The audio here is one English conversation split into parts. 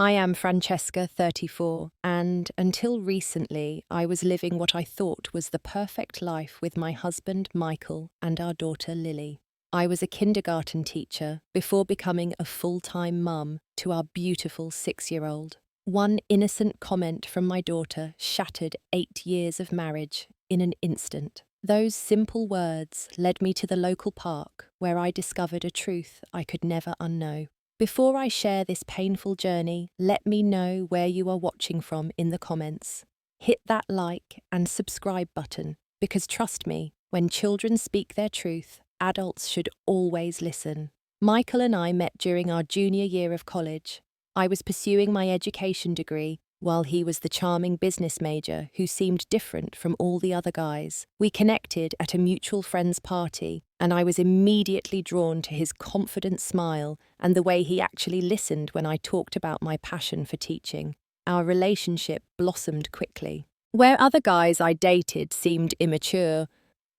I am Francesca, 34, and until recently, I was living what I thought was the perfect life with my husband, Michael, and our daughter, Lily. I was a kindergarten teacher before becoming a full-time mum to our beautiful 6-year-old. One innocent comment from my daughter shattered 8 years of marriage in an instant. Those simple words led me to the local park where I discovered a truth I could never unknow. Before I share this painful journey, let me know where you are watching from in the comments. Hit that like and subscribe button, because trust me, when children speak their truth, adults should always listen. Michael and I met during our junior year of college. I was pursuing my education degree, while he was the charming business major who seemed different from all the other guys. We connected at a mutual friend's party, and I was immediately drawn to his confident smile and the way he actually listened when I talked about my passion for teaching. Our relationship blossomed quickly. Where other guys I dated seemed immature,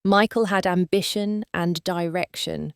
Michael had ambition and direction.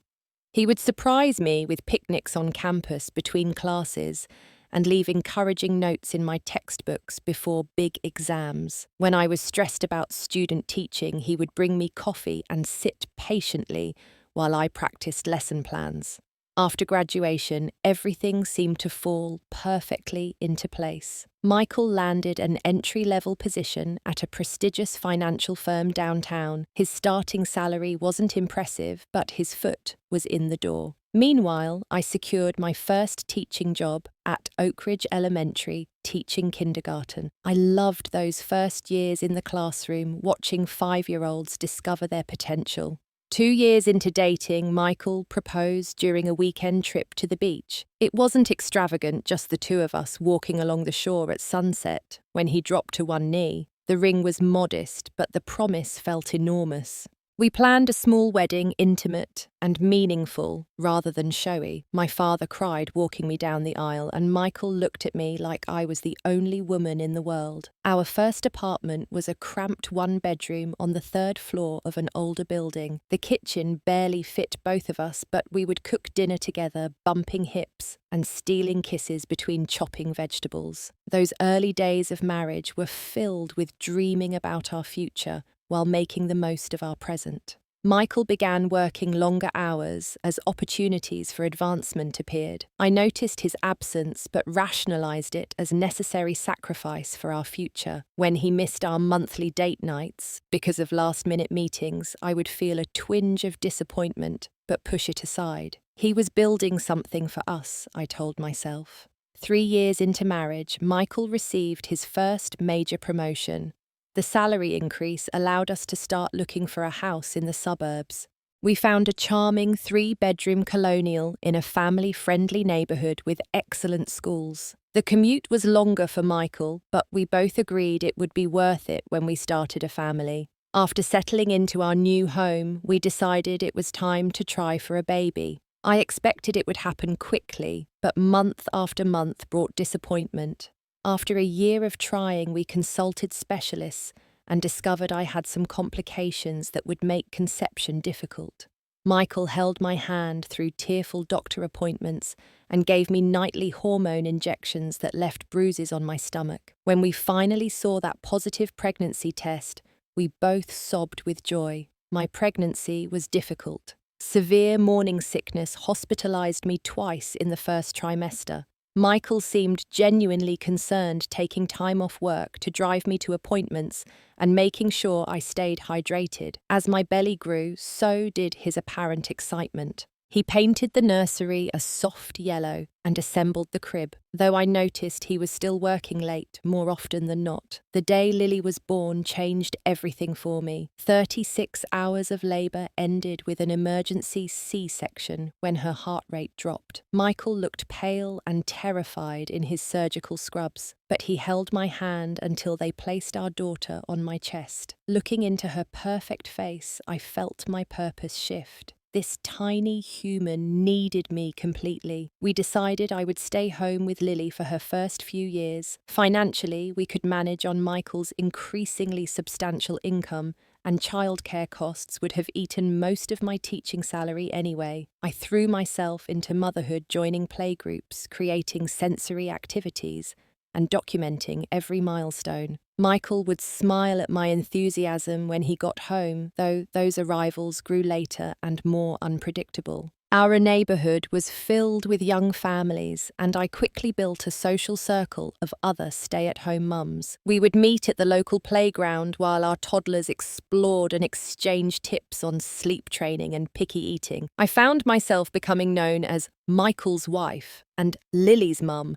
He would surprise me with picnics on campus between classes and leave encouraging notes in my textbooks before big exams. When I was stressed about student teaching, he would bring me coffee and sit patiently while I practiced lesson plans. After graduation, everything seemed to fall perfectly into place. Michael landed an entry-level position at a prestigious financial firm downtown. His starting salary wasn't impressive, but his foot was in the door. Meanwhile, I secured my first teaching job at Oak Ridge Elementary, teaching kindergarten. I loved those first years in the classroom, watching 5-year-olds discover their potential. 2 years into dating, Michael proposed during a weekend trip to the beach. It wasn't extravagant, just the two of us walking along the shore at sunset when he dropped to one knee. The ring was modest, but the promise felt enormous. We planned a small wedding, intimate and meaningful rather than showy. My father cried walking me down the aisle, and Michael looked at me like I was the only woman in the world. Our first apartment was a cramped one-bedroom on the 3rd floor of an older building. The kitchen barely fit both of us, but we would cook dinner together, bumping hips and stealing kisses between chopping vegetables. Those early days of marriage were filled with dreaming about our future, while making the most of our present. Michael began working longer hours as opportunities for advancement appeared. I noticed his absence but rationalized it as necessary sacrifice for our future. When he missed our monthly date nights because of last-minute meetings, I would feel a twinge of disappointment but push it aside. He was building something for us, I told myself. 3 years into marriage, Michael received his first major promotion. The salary increase allowed us to start looking for a house in the suburbs. We found a charming 3-bedroom colonial in a family-friendly neighborhood with excellent schools. The commute was longer for Michael, but we both agreed it would be worth it when we started a family. After settling into our new home, we decided it was time to try for a baby. I expected it would happen quickly, but month after month brought disappointment. After a year of trying, we consulted specialists and discovered I had some complications that would make conception difficult. Michael held my hand through tearful doctor appointments and gave me nightly hormone injections that left bruises on my stomach. When we finally saw that positive pregnancy test, we both sobbed with joy. My pregnancy was difficult. Severe morning sickness hospitalized me twice in the first trimester. Michael seemed genuinely concerned, taking time off work to drive me to appointments and making sure I stayed hydrated. As my belly grew, so did his apparent excitement. He painted the nursery a soft yellow and assembled the crib, though I noticed he was still working late, more often than not. The day Lily was born changed everything for me. 36 hours of labour ended with an emergency C-section when her heart rate dropped. Michael looked pale and terrified in his surgical scrubs, but he held my hand until they placed our daughter on my chest. Looking into her perfect face, I felt my purpose shift. This tiny human needed me completely. We decided I would stay home with Lily for her first few years. Financially, we could manage on Michael's increasingly substantial income, and childcare costs would have eaten most of my teaching salary anyway. I threw myself into motherhood, joining playgroups, creating sensory activities, and documenting every milestone. Michael would smile at my enthusiasm when he got home, though those arrivals grew later and more unpredictable. Our neighbourhood was filled with young families, and I quickly built a social circle of other stay-at-home mums. We would meet at the local playground while our toddlers explored and exchanged tips on sleep training and picky eating. I found myself becoming known as Michael's wife and Lily's mum,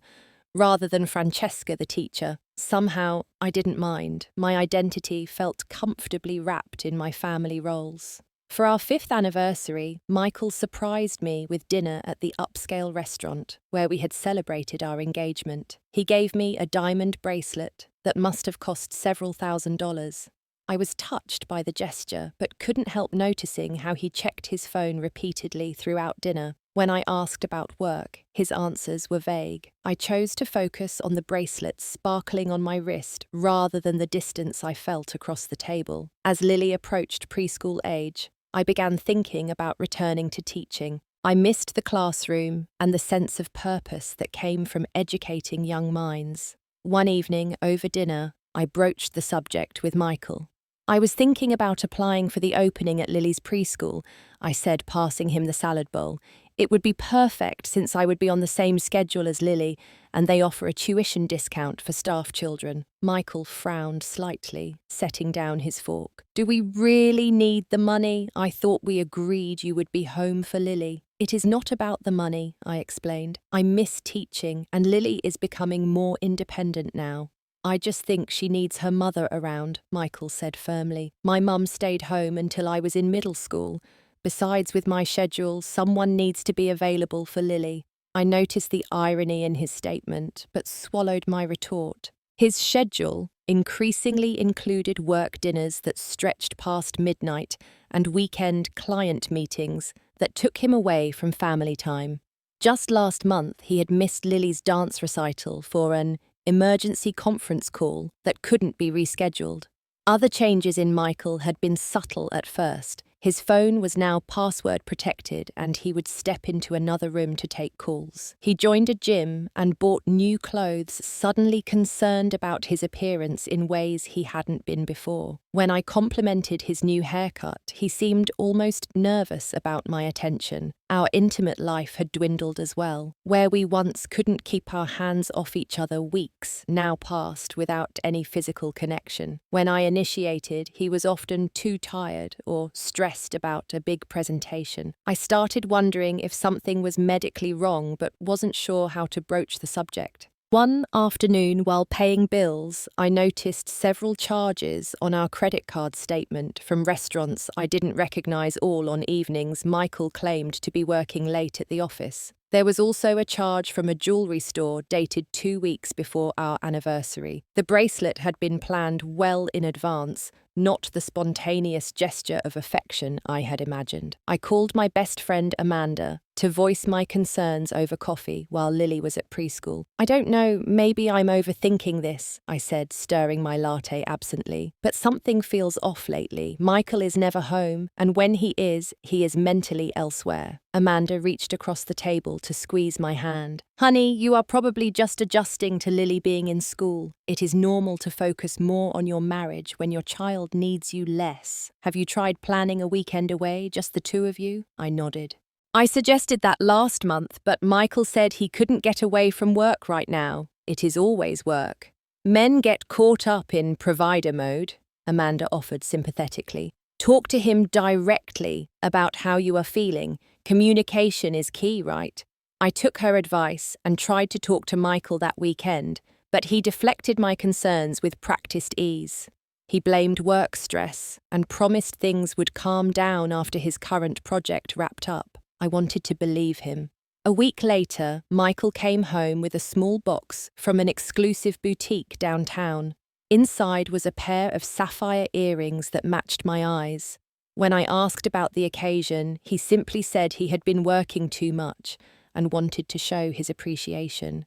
rather than Francesca the teacher. Somehow, I didn't mind. My identity felt comfortably wrapped in my family roles. For our 5th anniversary, Michael surprised me with dinner at the upscale restaurant where we had celebrated our engagement. He gave me a diamond bracelet that must have cost several $1,000s. I was touched by the gesture, but couldn't help noticing how he checked his phone repeatedly throughout dinner. When I asked about work, his answers were vague. I chose to focus on the bracelet sparkling on my wrist rather than the distance I felt across the table. As Lily approached preschool age, I began thinking about returning to teaching. I missed the classroom and the sense of purpose that came from educating young minds. One evening, over dinner, I broached the subject with Michael. I was thinking about applying for the opening at Lily's preschool, I said, passing him the salad bowl. It would be perfect since I would be on the same schedule as Lily, and they offer a tuition discount for staff children. Michael frowned slightly, setting down his fork. Do we really need the money? I thought we agreed you would be home for Lily. It is not about the money, I explained. I miss teaching, and Lily is becoming more independent now. I just think she needs her mother around, Michael said firmly. My mum stayed home until I was in middle school. Besides, with my schedule, someone needs to be available for Lily. I noticed the irony in his statement, but swallowed my retort. His schedule increasingly included work dinners that stretched past midnight and weekend client meetings that took him away from family time. Just last month, he had missed Lily's dance recital for an emergency conference call that couldn't be rescheduled. Other changes in Michael had been subtle at first. His phone was now password protected and he would step into another room to take calls. He joined a gym and bought new clothes, suddenly concerned about his appearance in ways he hadn't been before. When I complimented his new haircut, he seemed almost nervous about my attention. Our intimate life had dwindled as well. Where we once couldn't keep our hands off each other, weeks now passed without any physical connection. When I initiated, he was often too tired or stressed about a big presentation. I started wondering if something was medically wrong, but wasn't sure how to broach the subject. One afternoon, while paying bills, I noticed several charges on our credit card statement from restaurants I didn't recognize. All on evenings Michael claimed to be working late at the office. There was also a charge from a jewelry store dated 2 weeks before our anniversary. The bracelet had been planned well in advance, not the spontaneous gesture of affection I had imagined. I called my best friend Amanda to voice my concerns over coffee while Lily was at preschool. I don't know, maybe I'm overthinking this, I said, stirring my latte absently. But something feels off lately. Michael is never home, and when he is mentally elsewhere. Amanda reached across the table to squeeze my hand. Honey, you are probably just adjusting to Lily being in school. It is normal to focus more on your marriage when your child needs you less. Have you tried planning a weekend away, just the two of you? I nodded. I suggested that last month, but Michael said he couldn't get away from work right now. It is always work. Men get caught up in provider mode, Amanda offered sympathetically. Talk to him directly about how you are feeling. Communication is key, right? I took her advice and tried to talk to Michael that weekend, but he deflected my concerns with practiced ease. He blamed work stress and promised things would calm down after his current project wrapped up. I wanted to believe him. A week later, Michael came home with a small box from an exclusive boutique downtown. Inside was a pair of sapphire earrings that matched my eyes. When I asked about the occasion, he simply said he had been working too much and wanted to show his appreciation.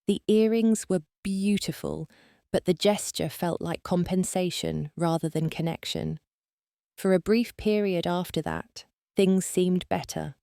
The earrings were beautiful, but the gesture felt like compensation rather than connection. For a brief period after that, things seemed better.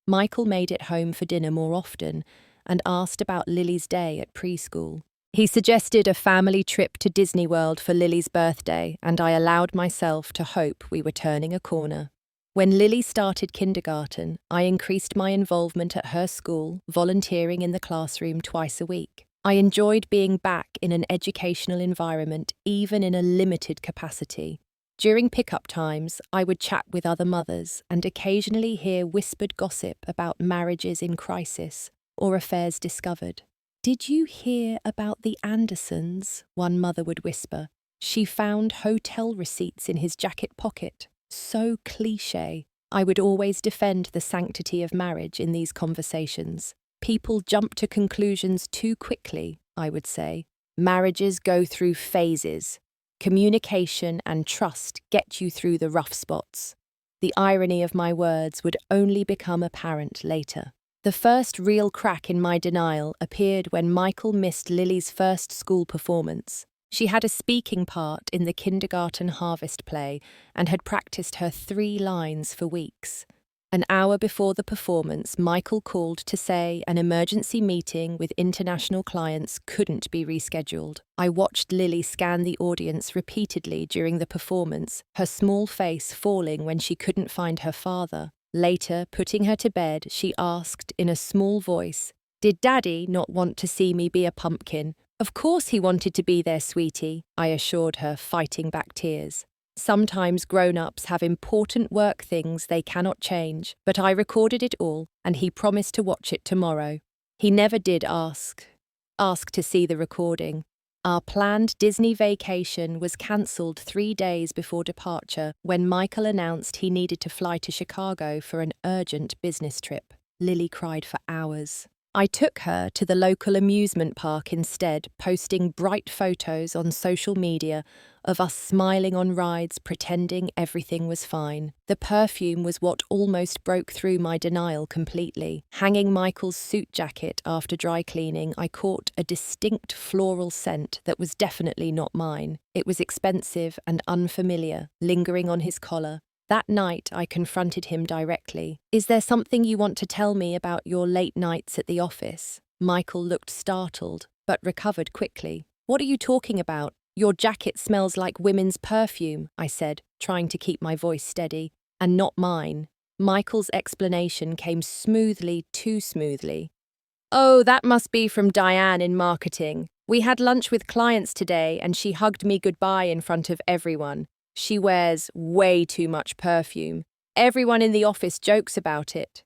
Michael made it home for dinner more often and asked about Lily's day at preschool. He suggested a family trip to Disney World for Lily's birthday, and I allowed myself to hope we were turning a corner. When Lily started kindergarten, I increased my involvement at her school, volunteering in the classroom twice a week. I enjoyed being back in an educational environment, even in a limited capacity. During pickup times, I would chat with other mothers and occasionally hear whispered gossip about marriages in crisis or affairs discovered. "Did you hear about the Andersons?" one mother would whisper. "She found hotel receipts in his jacket pocket." So cliché. I would always defend the sanctity of marriage in these conversations. People jump to conclusions too quickly, I would say. Marriages go through phases. Communication and trust get you through the rough spots. The irony of my words would only become apparent later. The first real crack in my denial appeared when Michael missed Lily's first school performance. She had a speaking part in the kindergarten harvest play and had practiced her 3 lines for weeks. An hour before the performance, Michael called to say an emergency meeting with international clients couldn't be rescheduled. I watched Lily scan the audience repeatedly during the performance, her small face falling when she couldn't find her father. Later, putting her to bed, she asked in a small voice, "Did Daddy not want to see me be a pumpkin?" "Of course he wanted to be there, sweetie," I assured her, fighting back tears. Sometimes grown-ups have important work things they cannot change, but I recorded it all, and he promised to watch it tomorrow. He never did ask to see the recording. Our planned Disney vacation was cancelled 3 days before departure when Michael announced he needed to fly to Chicago for an urgent business trip. Lily cried for hours. I took her to the local amusement park instead, posting bright photos on social media of us smiling on rides, pretending everything was fine. The perfume was what almost broke through my denial completely. Hanging Michael's suit jacket after dry cleaning, I caught a distinct floral scent that was definitely not mine. It was expensive and unfamiliar, lingering on his collar. That night, I confronted him directly. "Is there something you want to tell me about your late nights at the office?" Michael looked startled, but recovered quickly. "What are you talking about? Your jacket smells like women's perfume," I said, trying to keep my voice steady. "And not mine." Michael's explanation came smoothly, too smoothly. "Oh, that must be from Diane in marketing. We had lunch with clients today and she hugged me goodbye in front of everyone. She wears way too much perfume. Everyone in the office jokes about it."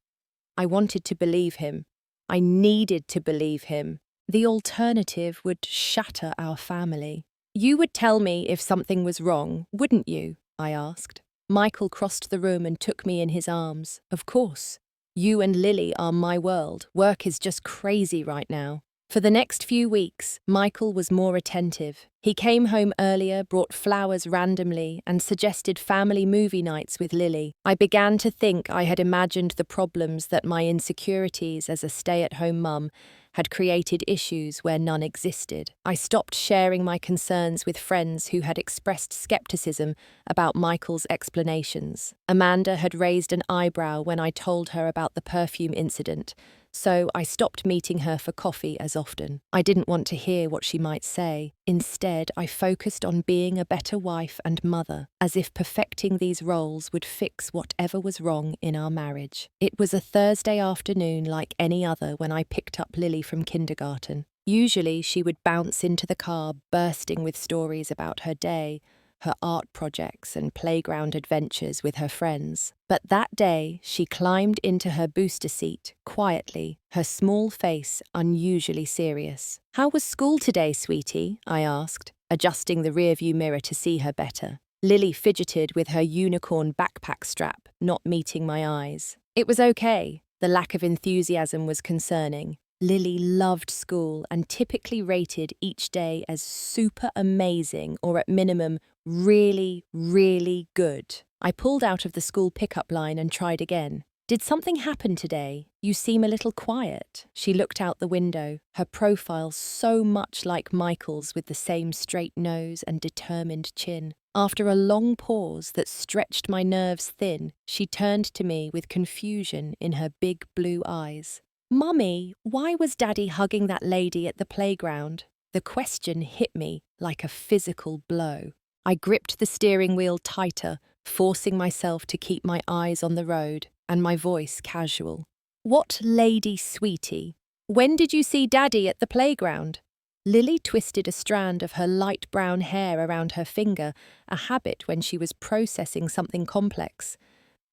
I wanted to believe him. I needed to believe him. The alternative would shatter our family. "You would tell me if something was wrong, wouldn't you?" I asked. Michael crossed the room and took me in his arms. "Of course. You and Lily are my world. Work is just crazy right now." For the next few weeks, Michael was more attentive. He came home earlier, brought flowers randomly, and suggested family movie nights with Lily. I began to think I had imagined the problems that my insecurities as a stay-at-home mum had created issues where none existed. I stopped sharing my concerns with friends who had expressed skepticism about Michael's explanations. Amanda had raised an eyebrow when I told her about the perfume incident, so I stopped meeting her for coffee as often. I didn't want to hear what she might say. Instead, I focused on being a better wife and mother, as if perfecting these roles would fix whatever was wrong in our marriage. It was a Thursday afternoon like any other when I picked up Lily from kindergarten. Usually she would bounce into the car bursting with stories about her day, her art projects and playground adventures with her friends. But that day, she climbed into her booster seat, quietly, her small face unusually serious. "How was school today, sweetie?" I asked, adjusting the rearview mirror to see her better. Lily fidgeted with her unicorn backpack strap, not meeting my eyes. "It was okay." The lack of enthusiasm was concerning. Lily loved school and typically rated each day as super amazing or at minimum really, really good. I pulled out of the school pickup line and tried again. Did something happen today? You seem a little quiet. She looked out the window, her profile so much like Michael's with the same straight nose and determined chin. After a long pause that stretched my nerves thin, she turned to me with confusion in her big blue eyes. "Mummy, why was Daddy hugging that lady at the playground?" The question hit me like a physical blow. I gripped the steering wheel tighter, forcing myself to keep my eyes on the road and my voice casual. "What lady, sweetie? When did you see Daddy at the playground?" Lily twisted a strand of her light brown hair around her finger, a habit when she was processing something complex.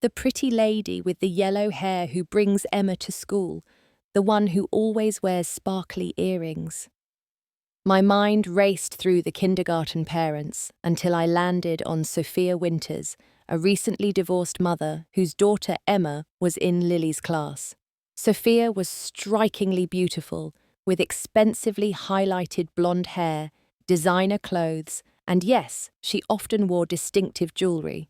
"The pretty lady with the yellow hair who brings Emma to school, the one who always wears sparkly earrings." My mind raced through the kindergarten parents until I landed on Sophia Winters, a recently divorced mother whose daughter Emma was in Lily's class. Sophia was strikingly beautiful, with expensively highlighted blonde hair, designer clothes, and yes, she often wore distinctive jewellery.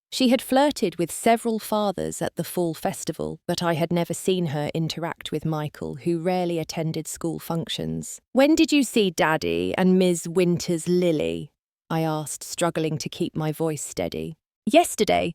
She had flirted with several fathers at the fall festival, but I had never seen her interact with Michael, who rarely attended school functions. "When did you see Daddy and Ms. Winters Lily?" I asked, struggling to keep my voice steady. "Yesterday,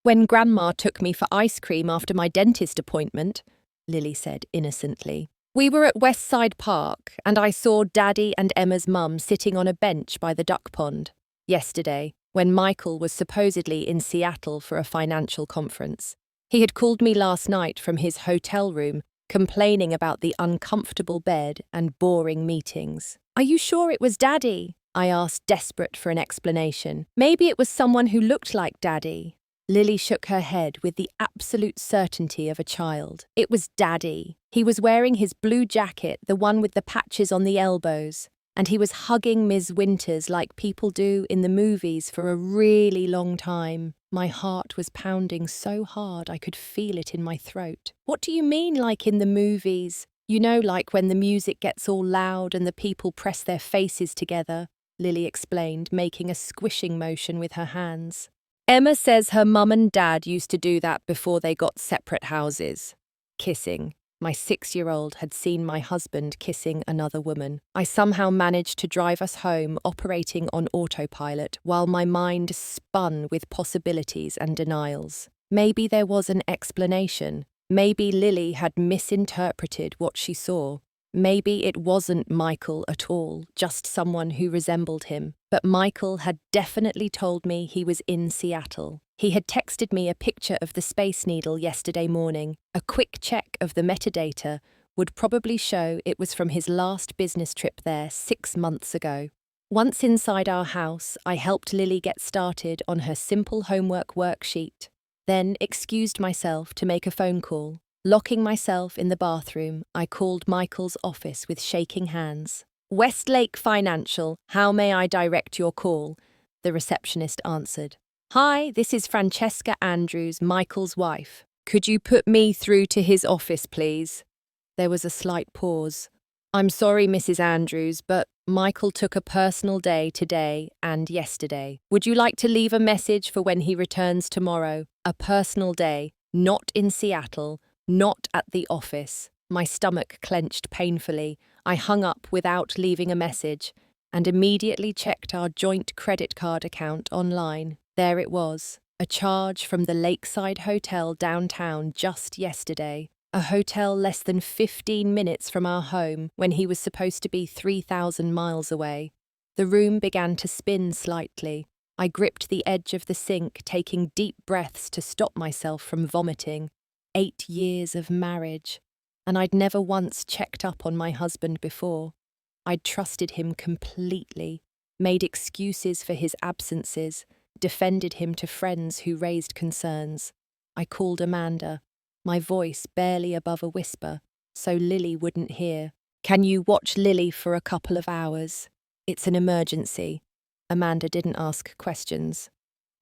when Grandma took me for ice cream after my dentist appointment," Lily said innocently. "We were at Westside Park, and I saw Daddy and Emma's mum sitting on a bench by the duck pond. Yesterday, when Michael was supposedly in Seattle for a financial conference. He had called me last night from his hotel room, complaining about the uncomfortable bed and boring meetings." "Are you sure it was Daddy?" I asked, desperate for an explanation. "Maybe it was someone who looked like Daddy." Lily shook her head with the absolute certainty of a child. "It was Daddy. He was wearing his blue jacket, the one with the patches on the elbows. And he was hugging Ms. Winters like people do in the movies for a really long time." My heart was pounding so hard I could feel it in my throat. "What do you mean, like in the movies? You know, like when the music gets all loud and the people press their faces together," Lily explained, making a squishing motion with her hands. "Emma says her mum and dad used to do that before they got separate houses." Kissing. My 6-year-old had seen my husband kissing another woman. I somehow managed to drive us home operating on autopilot while my mind spun with possibilities and denials. Maybe there was an explanation. Maybe Lily had misinterpreted what she saw. Maybe it wasn't Michael at all, just someone who resembled him. But Michael had definitely told me he was in Seattle. He had texted me a picture of the Space Needle yesterday morning. A quick check of the metadata would probably show it was from his last business trip there 6 months ago. Once inside our house, I helped Lily get started on her simple homework worksheet, then excused myself to make a phone call. Locking myself in the bathroom, I called Michael's office with shaking hands. "Westlake Financial, how may I direct your call?" the receptionist answered. "Hi, this is Francesca Andrews, Michael's wife. Could you put me through to his office, please?" There was a slight pause. "I'm sorry, Mrs. Andrews, but Michael took a personal day today and yesterday. Would you like to leave a message for when he returns tomorrow? A personal day, not in Seattle, not at the office." My stomach clenched painfully. I hung up without leaving a message and immediately checked our joint credit card account online. There it was, a charge from the Lakeside Hotel downtown just yesterday. A hotel less than 15 minutes from our home when he was supposed to be 3,000 miles away. The room began to spin slightly. I gripped the edge of the sink, taking deep breaths to stop myself from vomiting. 8 years of marriage, and I'd never once checked up on my husband before. I'd trusted him completely, made excuses for his absences, defended him to friends who raised concerns. I called Amanda, my voice barely above a whisper, so Lily wouldn't hear. "Can you watch Lily for a couple of hours? It's an emergency." Amanda didn't ask questions.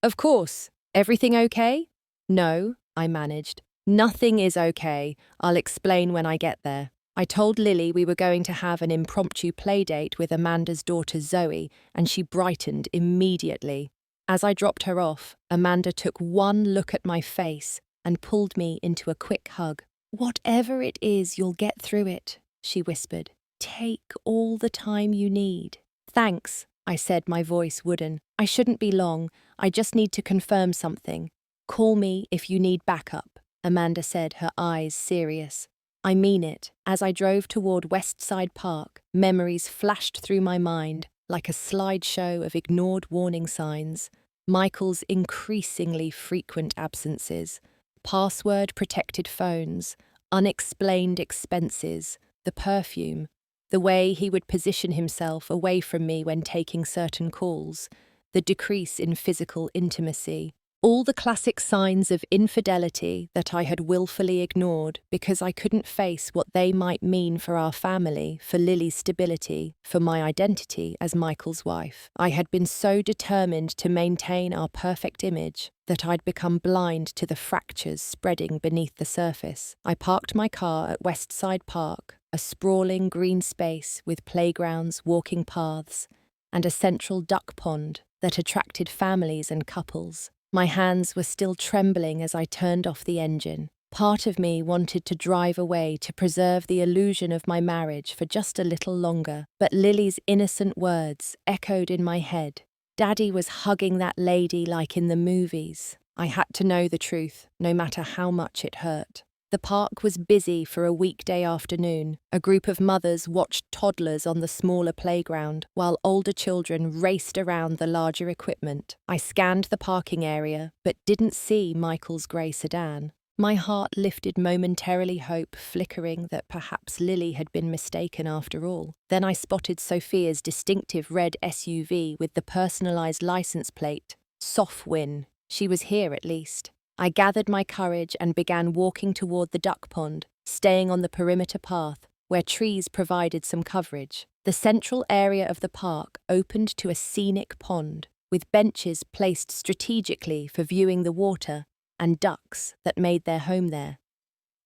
"Of course. Everything okay?" "No," I managed. "Nothing is okay. I'll explain when I get there." I told Lily we were going to have an impromptu playdate with Amanda's daughter Zoe, and she brightened immediately. As I dropped her off, Amanda took one look at my face, and pulled me into a quick hug. "Whatever it is, you'll get through it," she whispered. "Take all the time you need." "Thanks," I said, my voice wooden. "I shouldn't be long. I just need to confirm something." "Call me if you need backup," Amanda said, her eyes serious. "I mean it." As I drove toward West Side Park, memories flashed through my mind like a slideshow of ignored warning signs. Michael's increasingly frequent absences, password-protected phones, unexplained expenses, the perfume, the way he would position himself away from me when taking certain calls, the decrease in physical intimacy. All the classic signs of infidelity that I had willfully ignored because I couldn't face what they might mean for our family, for Lily's stability, for my identity as Michael's wife. I had been so determined to maintain our perfect image that I'd become blind to the fractures spreading beneath the surface. I parked my car at West Side Park, a sprawling green space with playgrounds, walking paths, and a central duck pond that attracted families and couples. My hands were still trembling as I turned off the engine. Part of me wanted to drive away to preserve the illusion of my marriage for just a little longer, but Lily's innocent words echoed in my head. Daddy was hugging that lady like in the movies. I had to know the truth, no matter how much it hurt. The park was busy for a weekday afternoon. A group of mothers watched toddlers on the smaller playground, while older children raced around the larger equipment. I scanned the parking area, but didn't see Michael's grey sedan. My heart lifted momentarily, hope flickering that perhaps Lily had been mistaken after all. Then I spotted Sophia's distinctive red SUV with the personalised license plate. Sofwin. She was here at least. I gathered my courage and began walking toward the duck pond, staying on the perimeter path, where trees provided some coverage. The central area of the park opened to a scenic pond, with benches placed strategically for viewing the water and ducks that made their home there.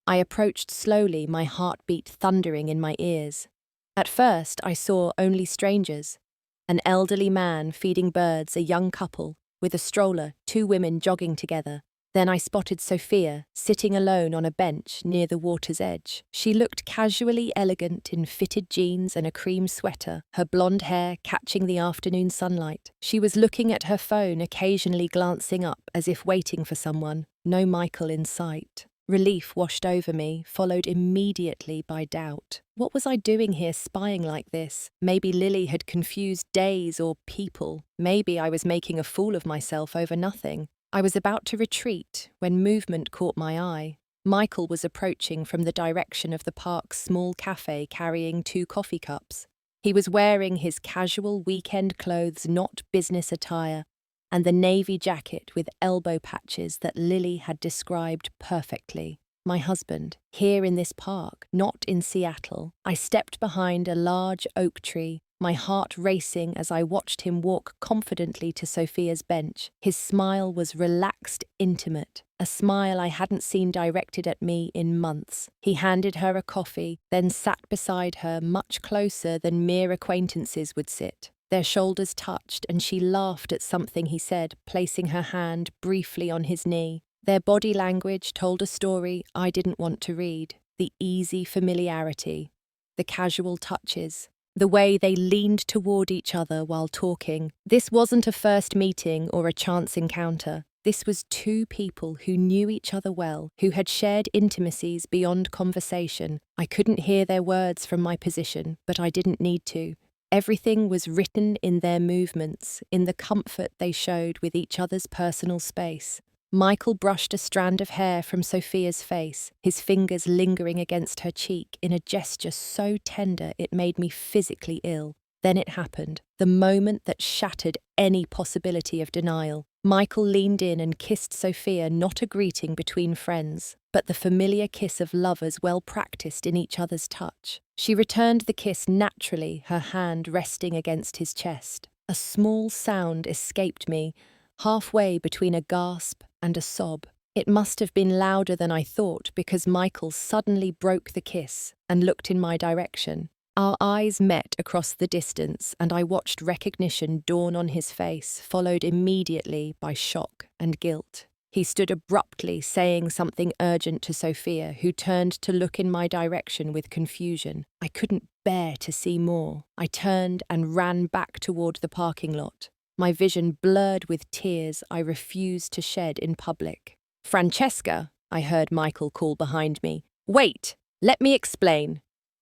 I approached slowly, my heartbeat thundering in my ears. At first, I saw only strangers. An elderly man feeding birds, a young couple, with a stroller, two women jogging together. Then I spotted Sophia, sitting alone on a bench near the water's edge. She looked casually elegant in fitted jeans and a cream sweater, her blonde hair catching the afternoon sunlight. She was looking at her phone, occasionally glancing up as if waiting for someone. No Michael in sight. Relief washed over me, followed immediately by doubt. What was I doing here spying like this? Maybe Lily had confused days or people. Maybe I was making a fool of myself over nothing. I was about to retreat when movement caught my eye. Michael was approaching from the direction of the park's small cafe carrying 2 coffee cups. He was wearing his casual weekend clothes, not business attire, and the navy jacket with elbow patches that Lily had described perfectly. My husband, here in this park, not in Seattle. I stepped behind a large oak tree, my heart racing as I watched him walk confidently to Sophia's bench. His smile was relaxed, intimate, a smile I hadn't seen directed at me in months. He handed her a coffee, then sat beside her much closer than mere acquaintances would sit. Their shoulders touched, and she laughed at something he said, placing her hand briefly on his knee. Their body language told a story I didn't want to read. The easy familiarity, the casual touches, the way they leaned toward each other while talking. This wasn't a first meeting or a chance encounter. This was 2 people who knew each other well, who had shared intimacies beyond conversation. I couldn't hear their words from my position, but I didn't need to. Everything was written in their movements, in the comfort they showed with each other's personal space. Michael brushed a strand of hair from Sophia's face, his fingers lingering against her cheek in a gesture so tender it made me physically ill. Then it happened, the moment that shattered any possibility of denial. Michael leaned in and kissed Sophia, not a greeting between friends, but the familiar kiss of lovers well practiced in each other's touch. She returned the kiss naturally, her hand resting against his chest. A small sound escaped me, halfway between a gasp and a sob. It must have been louder than I thought because Michael suddenly broke the kiss and looked in my direction. Our eyes met across the distance, and I watched recognition dawn on his face, followed immediately by shock and guilt. He stood abruptly, saying something urgent to Sophia, who turned to look in my direction with confusion. I couldn't bear to see more. I turned and ran back toward the parking lot. My vision blurred with tears I refused to shed in public. "Francesca," I heard Michael call behind me. "Wait! Let me explain."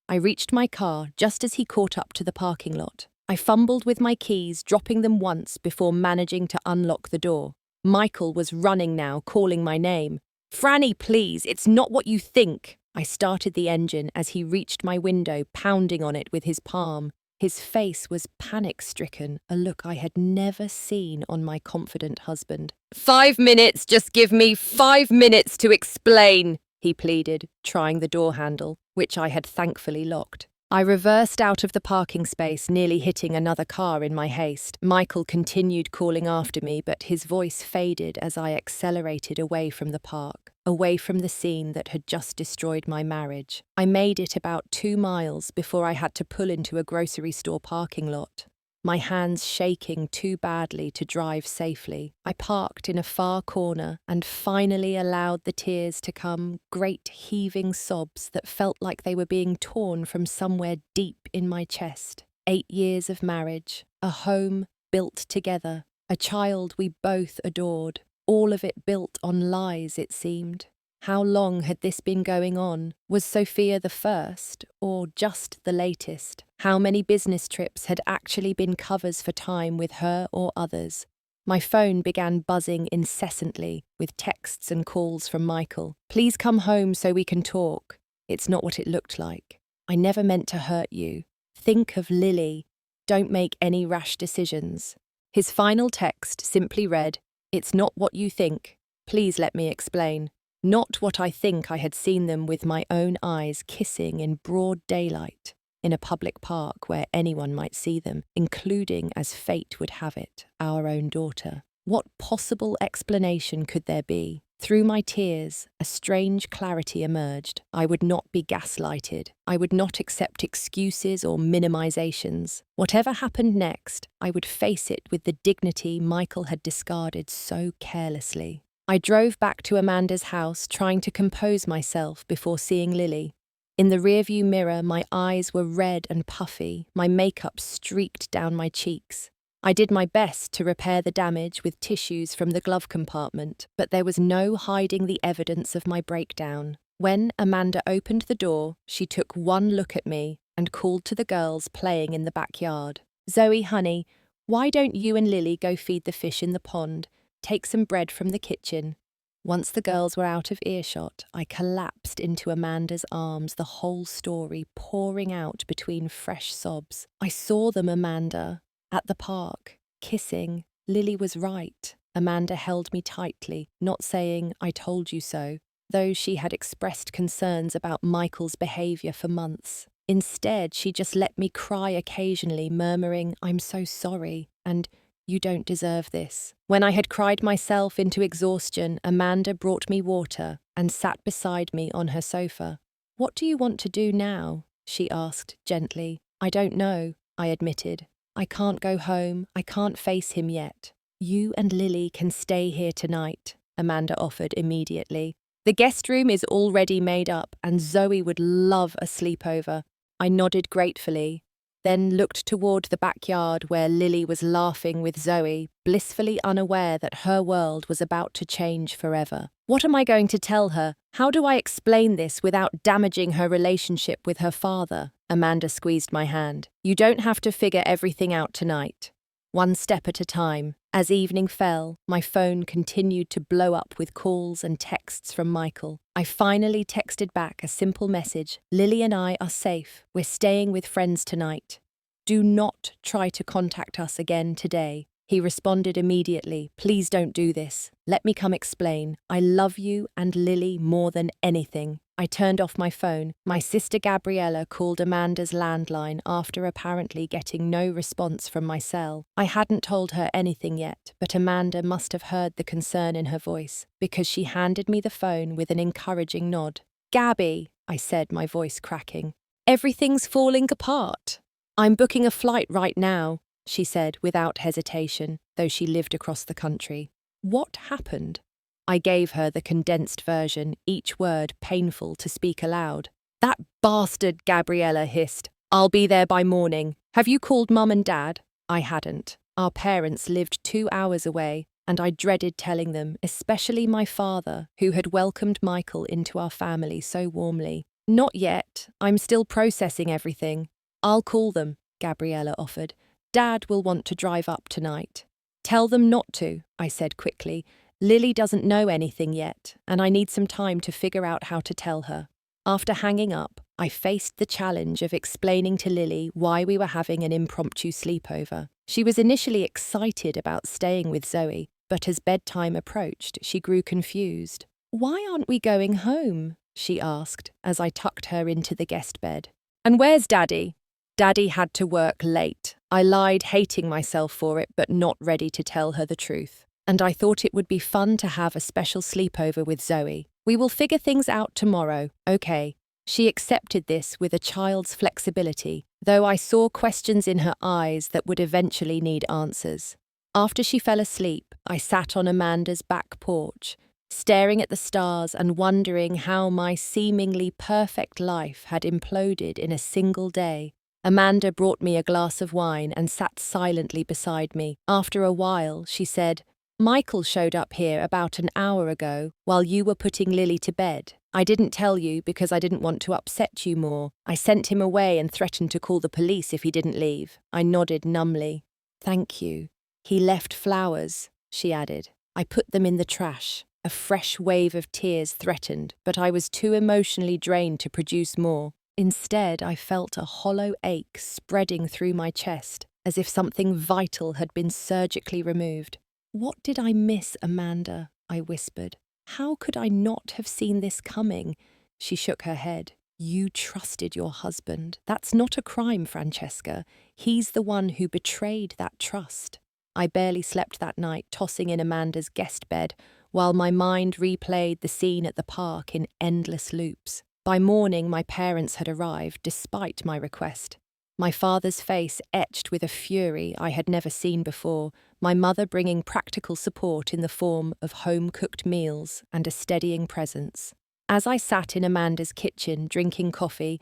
I reached my car just as he caught up to the parking lot. I fumbled with my keys, dropping them once before managing to unlock the door. Michael was running now, calling my name. "Franny, please, it's not what you think." I started the engine as he reached my window, pounding on it with his palm. His face was panic-stricken, a look I had never seen on my confident husband. "5 minutes, just give me 5 minutes to explain," he pleaded, trying the door handle, which I had thankfully locked. I reversed out of the parking space, nearly hitting another car in my haste. Michael continued calling after me, but his voice faded as I accelerated away from the park, away from the scene that had just destroyed my marriage. I made it about 2 miles before I had to pull into a grocery store parking lot. My hands shaking too badly to drive safely. I parked in a far corner and finally allowed the tears to come, great heaving sobs that felt like they were being torn from somewhere deep in my chest. 8 years of marriage, a home built together, a child we both adored, all of it built on lies, it seemed. How long had this been going on? Was Sophia the first, or just the latest? How many business trips had actually been covers for time with her or others? My phone began buzzing incessantly, with texts and calls from Michael. "Please come home so we can talk." It's not what it looked like. "I never meant to hurt you. Think of Lily. Don't make any rash decisions." His final text simply read, "It's not what you think. Please let me explain." Not what I think I had seen them with my own eyes kissing in broad daylight, in a public park where anyone might see them, including, as fate would have it, our own daughter. What possible explanation could there be? Through my tears, a strange clarity emerged. I would not be gaslighted. I would not accept excuses or minimizations. Whatever happened next, I would face it with the dignity Michael had discarded so carelessly. I drove back to Amanda's house, trying to compose myself before seeing Lily. In the rearview mirror, my eyes were red and puffy, my makeup streaked down my cheeks. I did my best to repair the damage with tissues from the glove compartment, but there was no hiding the evidence of my breakdown. When Amanda opened the door, she took one look at me and called to the girls playing in the backyard. "Zoe, honey, why don't you and Lily go feed the fish in the pond? Take some bread from the kitchen." Once the girls were out of earshot, I collapsed into Amanda's arms, the whole story pouring out between fresh sobs. "I saw them, Amanda, at the park, kissing. Lily was right." Amanda held me tightly, not saying, "I told you so," though she had expressed concerns about Michael's behaviour for months. Instead, she just let me cry occasionally, murmuring, "I'm so sorry," and "You don't deserve this." When I had cried myself into exhaustion, Amanda brought me water and sat beside me on her sofa. "What do you want to do now?" she asked gently. "I don't know," I admitted. "I can't go home. I can't face him yet." "You and Lily can stay here tonight," Amanda offered immediately. "The guest room is already made up and Zoe would love a sleepover." I nodded gratefully, then looked toward the backyard where Lily was laughing with Zoe, blissfully unaware that her world was about to change forever. What am I going to tell her? How do I explain this without damaging her relationship with her father? Amanda squeezed my hand. "You don't have to figure everything out tonight. One step at a time." As evening fell, my phone continued to blow up with calls and texts from Michael. I finally texted back a simple message. "Lily and I are safe. We're staying with friends tonight. Do not try to contact us again today." He responded immediately. "Please don't do this. Let me come explain. I love you and Lily more than anything." I turned off my phone. My sister Gabriella called Amanda's landline after apparently getting no response from my cell. I hadn't told her anything yet, but Amanda must have heard the concern in her voice, because she handed me the phone with an encouraging nod. "Gabby," I said, my voice cracking, "everything's falling apart." "I'm booking a flight right now," she said without hesitation, though she lived across the country. What happened? I gave her the condensed version, each word painful to speak aloud. "That bastard," Gabriella hissed. "I'll be there by morning. Have you called Mum and Dad?" I hadn't. Our parents lived 2 hours away, and I dreaded telling them, especially my father, who had welcomed Michael into our family so warmly. "Not yet. I'm still processing everything." "I'll call them," Gabriella offered. "Dad will want to drive up tonight." "Tell them not to," I said quickly. "Lily doesn't know anything yet, and I need some time to figure out how to tell her." After hanging up, I faced the challenge of explaining to Lily why we were having an impromptu sleepover. She was initially excited about staying with Zoe, but as bedtime approached, she grew confused. "Why aren't we going home?" she asked as I tucked her into the guest bed. "And where's Daddy?" Daddy had to work late. I lied, hating myself for it, but not ready to tell her the truth. And I thought it would be fun to have a special sleepover with Zoe. "We will figure things out tomorrow, okay?" She accepted this with a child's flexibility, though I saw questions in her eyes that would eventually need answers. After she fell asleep, I sat on Amanda's back porch, staring at the stars and wondering how my seemingly perfect life had imploded in a single day. Amanda brought me a glass of wine and sat silently beside me. After a while, she said, "Michael showed up here about an hour ago while you were putting Lily to bed. I didn't tell you because I didn't want to upset you more. I sent him away and threatened to call the police if he didn't leave." I nodded numbly. "Thank you. He left flowers," she added. "I put them in the trash." A fresh wave of tears threatened, but I was too emotionally drained to produce more. Instead, I felt a hollow ache spreading through my chest, as if something vital had been surgically removed. "What did I miss, Amanda?" I whispered. "How could I not have seen this coming?" She shook her head. "You trusted your husband. That's not a crime, Francesca. He's the one who betrayed that trust." I barely slept that night, tossing in Amanda's guest bed, while my mind replayed the scene at the park in endless loops. By morning, my parents had arrived, despite my request. My father's face etched with a fury I had never seen before, my mother bringing practical support in the form of home-cooked meals and a steadying presence. As I sat in Amanda's kitchen, drinking coffee,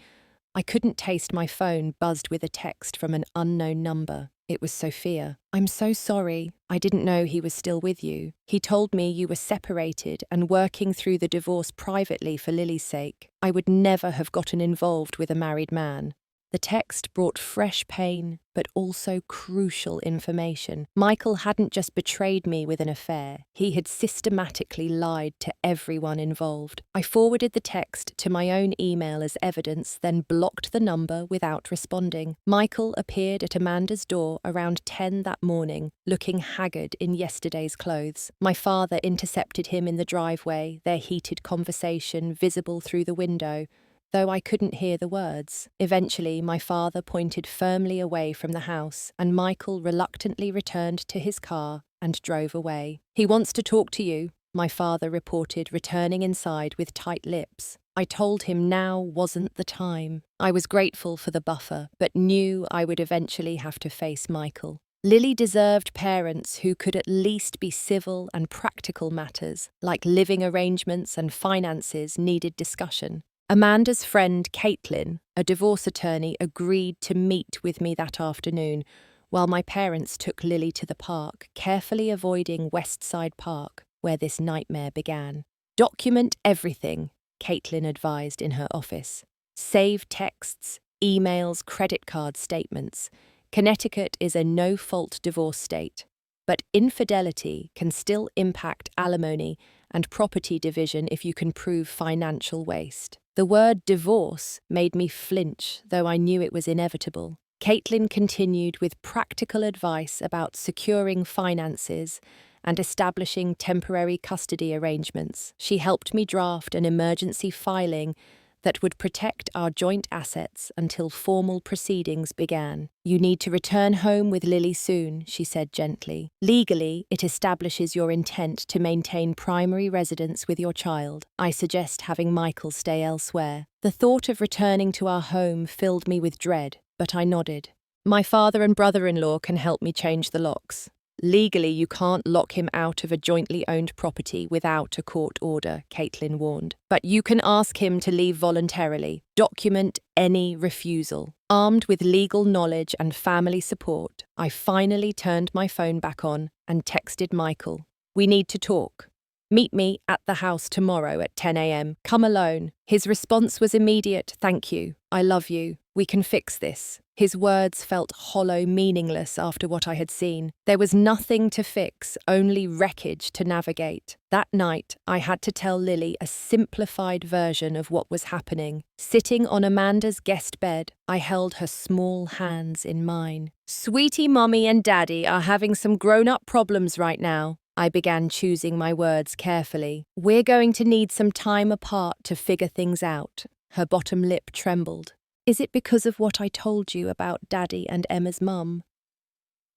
I couldn't taste my phone buzzed with a text from an unknown number. It was Sophia. "I'm so sorry. I didn't know he was still with you. He told me you were separated and working through the divorce privately for Lily's sake. I would never have gotten involved with a married man." The text brought fresh pain, but also crucial information. Michael hadn't just betrayed me with an affair. He had systematically lied to everyone involved. I forwarded the text to my own email as evidence, then blocked the number without responding. Michael appeared at Amanda's door around 10 that morning, looking haggard in yesterday's clothes. My father intercepted him in the driveway, their heated conversation visible through the window, though I couldn't hear the words. Eventually, my father pointed firmly away from the house, and Michael reluctantly returned to his car and drove away. "He wants to talk to you," my father reported, returning inside with tight lips. I told him now wasn't the time. I was grateful for the buffer, but knew I would eventually have to face Michael. Lily deserved parents who could at least be civil, and practical matters, like living arrangements and finances, needed discussion. Amanda's friend Caitlin, a divorce attorney, agreed to meet with me that afternoon, while my parents took Lily to the park, carefully avoiding Westside Park, where this nightmare began. "Document everything," Caitlin advised in her office. "Save texts, emails, credit card statements. Connecticut is a no-fault divorce state, but infidelity can still impact alimony and property division if you can prove financial waste." The word divorce made me flinch, though I knew it was inevitable. Caitlin continued with practical advice about securing finances and establishing temporary custody arrangements. She helped me draft an emergency filing that would protect our joint assets until formal proceedings began. "You need to return home with Lily soon," she said gently. "Legally, it establishes your intent to maintain primary residence with your child. I suggest having Michael stay elsewhere." The thought of returning to our home filled me with dread, but I nodded. "My father and brother-in-law can help me change the locks." Legally, you can't lock him out of a jointly owned property without a court order, Caitlin warned. But you can ask him to leave voluntarily. Document any refusal. Armed with legal knowledge and family support, I finally turned my phone back on and texted Michael. We need to talk. Meet me at the house tomorrow at 10 a.m. Come alone. His response was immediate. Thank you. I love you. We can fix this. His words felt hollow, meaningless after what I had seen. There was nothing to fix, only wreckage to navigate. That night, I had to tell Lily a simplified version of what was happening. Sitting on Amanda's guest bed, I held her small hands in mine. Sweetie, Mommy and Daddy are having some grown-up problems right now. I began choosing my words carefully. We're going to need some time apart to figure things out. Her bottom lip trembled. Is it because of what I told you about Daddy and Emma's mum?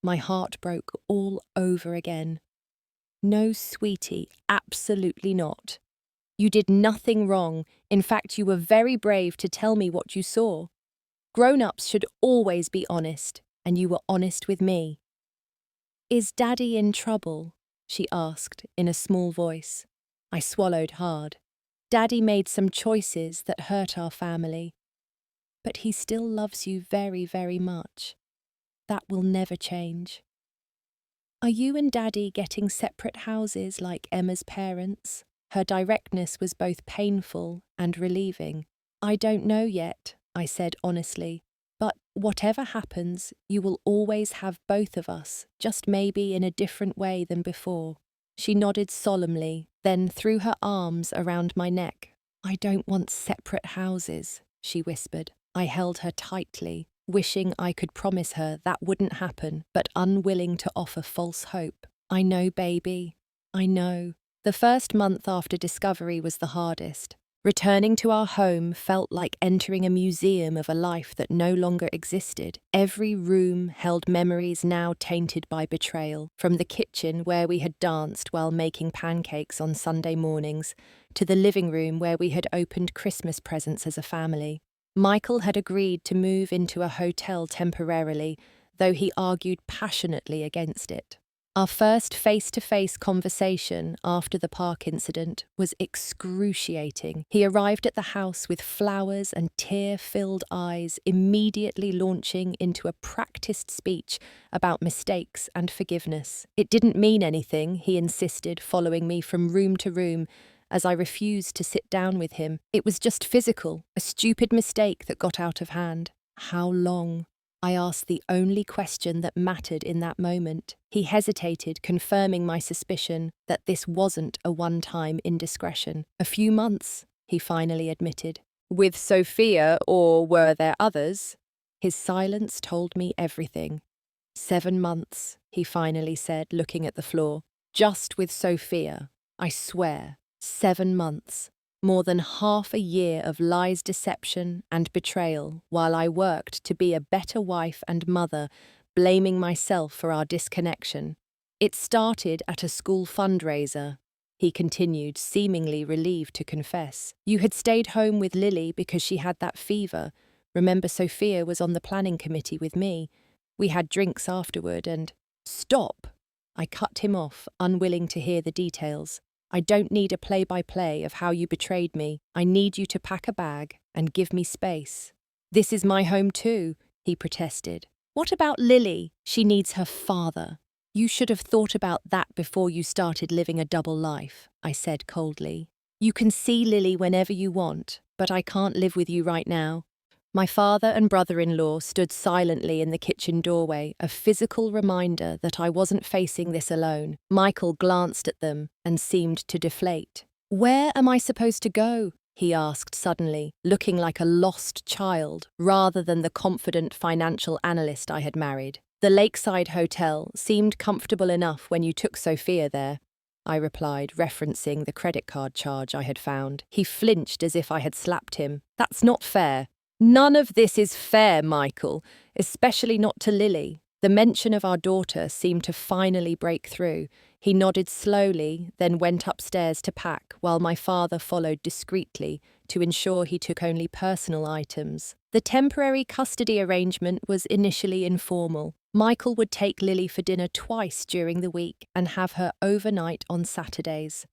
My heart broke all over again. No, sweetie, absolutely not. You did nothing wrong. In fact, you were very brave to tell me what you saw. Grown-ups should always be honest, and you were honest with me. Is Daddy in trouble? She asked in a small voice. I swallowed hard. Daddy made some choices that hurt our family. But he still loves you very, very much. That will never change. Are you and Daddy getting separate houses like Emma's parents? Her directness was both painful and relieving. I don't know yet, I said honestly. But whatever happens, you will always have both of us, just maybe in a different way than before. She nodded solemnly, then threw her arms around my neck. I don't want separate houses, she whispered. I held her tightly, wishing I could promise her that wouldn't happen, but unwilling to offer false hope. I know, baby. I know. The first month after discovery was the hardest. Returning to our home felt like entering a museum of a life that no longer existed. Every room held memories now tainted by betrayal, from the kitchen where we had danced while making pancakes on Sunday mornings, to the living room where we had opened Christmas presents as a family. Michael had agreed to move into a hotel temporarily, though he argued passionately against it. Our first face-to-face conversation after the park incident was excruciating. He arrived at the house with flowers and tear-filled eyes, immediately launching into a practiced speech about mistakes and forgiveness. It didn't mean anything, he insisted, following me from room to room, as I refused to sit down with him. It was just physical, a stupid mistake that got out of hand. How long? I asked the only question that mattered in that moment. He hesitated, confirming my suspicion that this wasn't a one-time indiscretion. A few months, he finally admitted. With Sophia, or were there others? His silence told me everything. 7 months, he finally said, looking at the floor. Just with Sophia, I swear. 7 months. More than half a year of lies, deception, and betrayal, while I worked to be a better wife and mother, blaming myself for our disconnection. It started at a school fundraiser, he continued, seemingly relieved to confess. You had stayed home with Lily because she had that fever. Remember, Sophia was on the planning committee with me. We had drinks afterward and— Stop! I cut him off, unwilling to hear the details. I don't need a play-by-play of how you betrayed me. I need you to pack a bag and give me space. This is my home too, he protested. What about Lily? She needs her father. You should have thought about that before you started living a double life, I said coldly. You can see Lily whenever you want, but I can't live with you right now. My father and brother-in-law stood silently in the kitchen doorway, a physical reminder that I wasn't facing this alone. Michael glanced at them and seemed to deflate. Where am I supposed to go? He asked suddenly, looking like a lost child rather than the confident financial analyst I had married. The lakeside hotel seemed comfortable enough when you took Sophia there, I replied, referencing the credit card charge I had found. He flinched as if I had slapped him. That's not fair. None of this is fair, Michael, especially not to Lily. The mention of our daughter seemed to finally break through. He nodded slowly, then went upstairs to pack, while my father followed discreetly to ensure he took only personal items. The temporary custody arrangement was initially informal. Michael would take Lily for dinner twice during the week and have her overnight on Saturdays.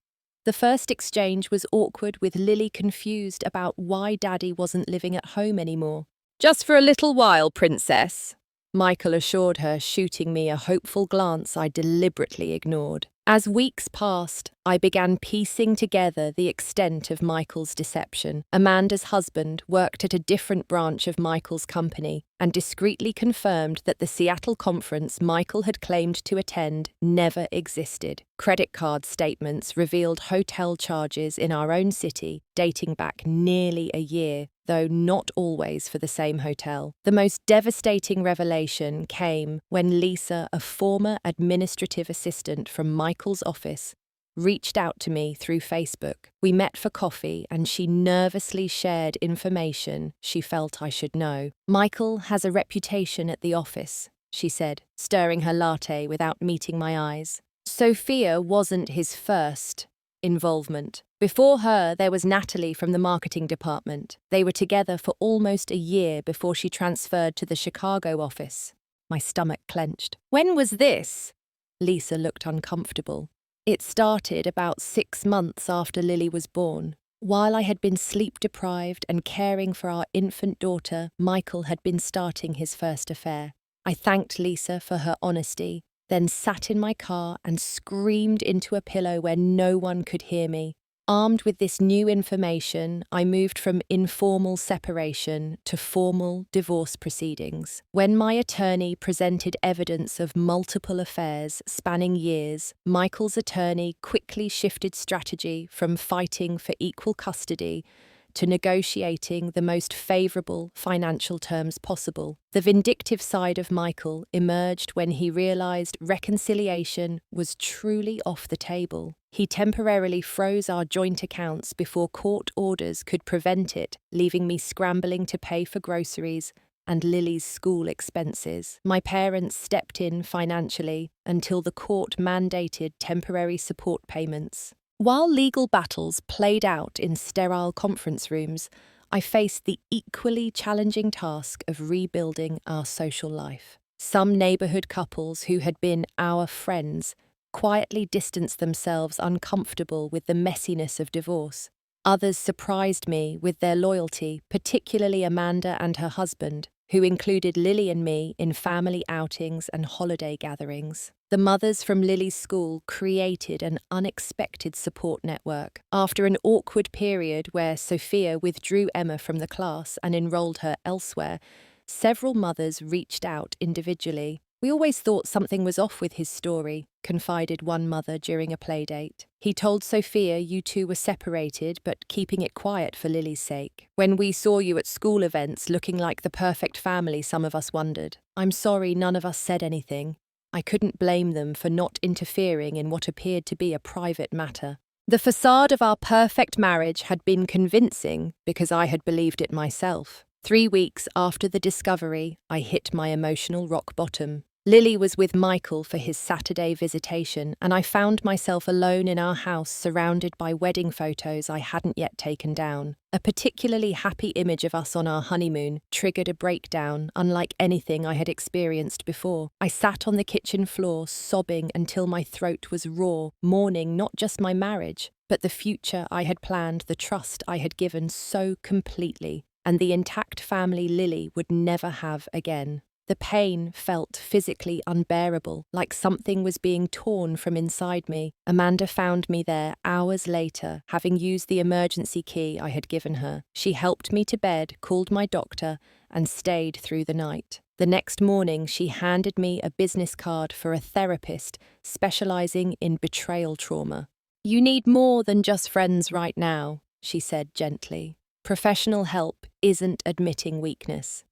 The first exchange was awkward, with Lily confused about why Daddy wasn't living at home anymore. "Just for a little while, Princess," Michael assured her, shooting me a hopeful glance I deliberately ignored. As weeks passed, I began piecing together the extent of Michael's deception. Amanda's husband worked at a different branch of Michael's company and discreetly confirmed that the Seattle conference Michael had claimed to attend never existed. Credit card statements revealed hotel charges in our own city dating back nearly a year, though not always for the same hotel. The most devastating revelation came when Lisa, a former administrative assistant from Michael's office, reached out to me through Facebook. We met for coffee and she nervously shared information she felt I should know. "Michael has a reputation at the office," she said, stirring her latte without meeting my eyes. Sophia wasn't his first involvement. Before her, there was Natalie from the marketing department. They were together for almost a year before she transferred to the Chicago office. My stomach clenched. "When was this?" Lisa looked uncomfortable. "It started about 6 months after Lily was born. While I had been sleep-deprived and caring for our infant daughter, Michael had been starting his first affair." I thanked Lisa for her honesty, then sat in my car and screamed into a pillow where no one could hear me. Armed with this new information, I moved from informal separation to formal divorce proceedings. When my attorney presented evidence of multiple affairs spanning years, Michael's attorney quickly shifted strategy from fighting for equal custody to negotiating the most favourable financial terms possible. The vindictive side of Michael emerged when he realised reconciliation was truly off the table. He temporarily froze our joint accounts before court orders could prevent it, leaving me scrambling to pay for groceries and Lily's school expenses. My parents stepped in financially until the court mandated temporary support payments. While legal battles played out in sterile conference rooms, I faced the equally challenging task of rebuilding our social life. Some neighbourhood couples who had been our friends quietly distanced themselves, uncomfortable with the messiness of divorce. Others surprised me with their loyalty, particularly Amanda and her husband, who included Lily and me in family outings and holiday gatherings. The mothers from Lily's school created an unexpected support network. After an awkward period where Sophia withdrew Emma from the class and enrolled her elsewhere, several mothers reached out individually. "We always thought something was off with his story," confided one mother during a playdate. "He told Sophia you two were separated, but keeping it quiet for Lily's sake. When we saw you at school events looking like the perfect family, some of us wondered. I'm sorry none of us said anything. I couldn't blame them for not interfering in what appeared to be a private matter." The facade of our perfect marriage had been convincing because I had believed it myself. 3 weeks after the discovery, I hit my emotional rock bottom. Lily was with Michael for his Saturday visitation, and I found myself alone in our house surrounded by wedding photos I hadn't yet taken down. A particularly happy image of us on our honeymoon triggered a breakdown unlike anything I had experienced before. I sat on the kitchen floor, sobbing until my throat was raw, mourning not just my marriage, but the future I had planned, the trust I had given so completely, and the intact family Lily would never have again. The pain felt physically unbearable, like something was being torn from inside me. Amanda found me there hours later, having used the emergency key I had given her. She helped me to bed, called my doctor, and stayed through the night. The next morning, she handed me a business card for a therapist specializing in betrayal trauma. "You need more than just friends right now," she said gently. "Professional help isn't admitting weakness.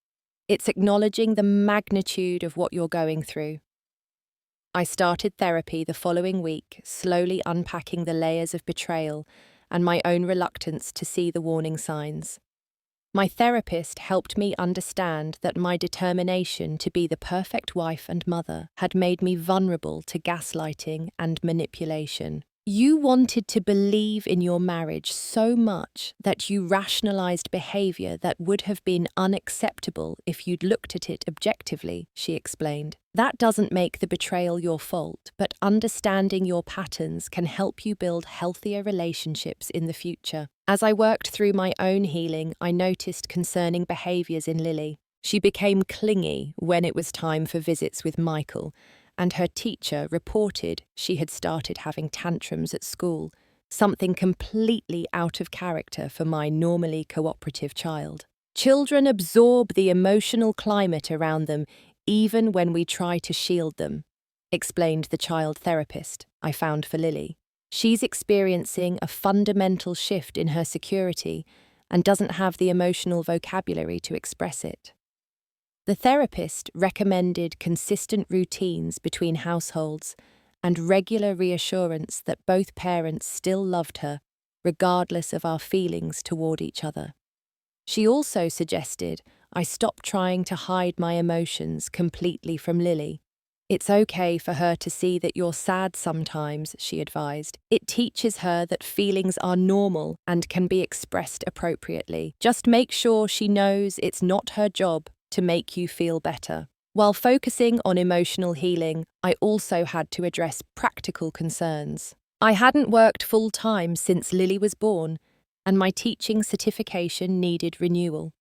It's acknowledging the magnitude of what you're going through." I started therapy the following week, slowly unpacking the layers of betrayal and my own reluctance to see the warning signs. My therapist helped me understand that my determination to be the perfect wife and mother had made me vulnerable to gaslighting and manipulation. You wanted to believe in your marriage so much that you rationalized behavior that would have been unacceptable if you'd looked at it objectively, she explained. That doesn't make the betrayal your fault, but understanding your patterns can help you build healthier relationships in the future. As I worked through my own healing, I noticed concerning behaviors in Lily. She became clingy when it was time for visits with Michael, and her teacher reported she had started having tantrums at school, something completely out of character for my normally cooperative child. Children absorb the emotional climate around them even when we try to shield them, explained the child therapist I found for Lily. She's experiencing a fundamental shift in her security and doesn't have the emotional vocabulary to express it. The therapist recommended consistent routines between households and regular reassurance that both parents still loved her, regardless of our feelings toward each other. She also suggested I stop trying to hide my emotions completely from Lily. It's okay for her to see that you're sad sometimes, she advised. It teaches her that feelings are normal and can be expressed appropriately. Just make sure she knows it's not her job to make you feel better. While focusing on emotional healing, I also had to address practical concerns. I hadn't worked full-time since Lily was born, and my teaching certification needed renewal.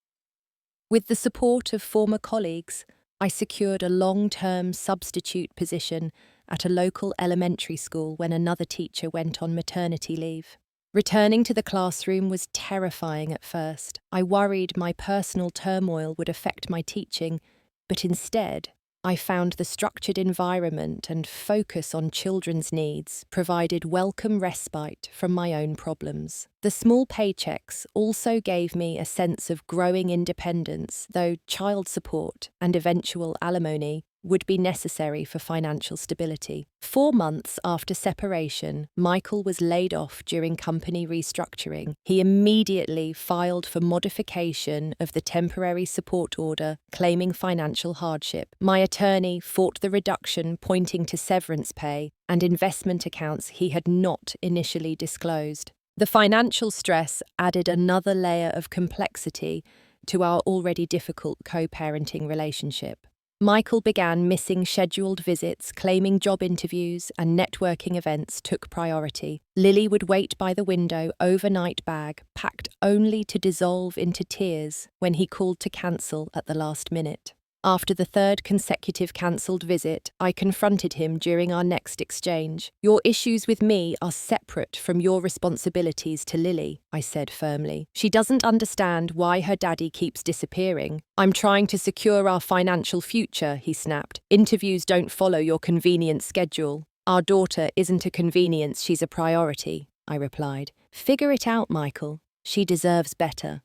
With the support of former colleagues, I secured a long-term substitute position at a local elementary school when another teacher went on maternity leave. Returning to the classroom was terrifying at first. I worried my personal turmoil would affect my teaching, but instead, I found the structured environment and focus on children's needs provided welcome respite from my own problems. The small paychecks also gave me a sense of growing independence, though child support and eventual alimony would be necessary for financial stability. 4 months after separation, Michael was laid off during company restructuring. He immediately filed for modification of the temporary support order, claiming financial hardship. My attorney fought the reduction, pointing to severance pay and investment accounts he had not initially disclosed. The financial stress added another layer of complexity to our already difficult co-parenting relationship. Michael began missing scheduled visits, claiming job interviews and networking events took priority. Lily would wait by the window, overnight bag, packed only to dissolve into tears when he called to cancel at the last minute. After the 3rd consecutive cancelled visit, I confronted him during our next exchange. "Your issues with me are separate from your responsibilities to Lily," I said firmly. "She doesn't understand why her daddy keeps disappearing." "I'm trying to secure our financial future," he snapped. "Interviews don't follow your convenient schedule." "Our daughter isn't a convenience, she's a priority," I replied. "Figure it out, Michael. She deserves better."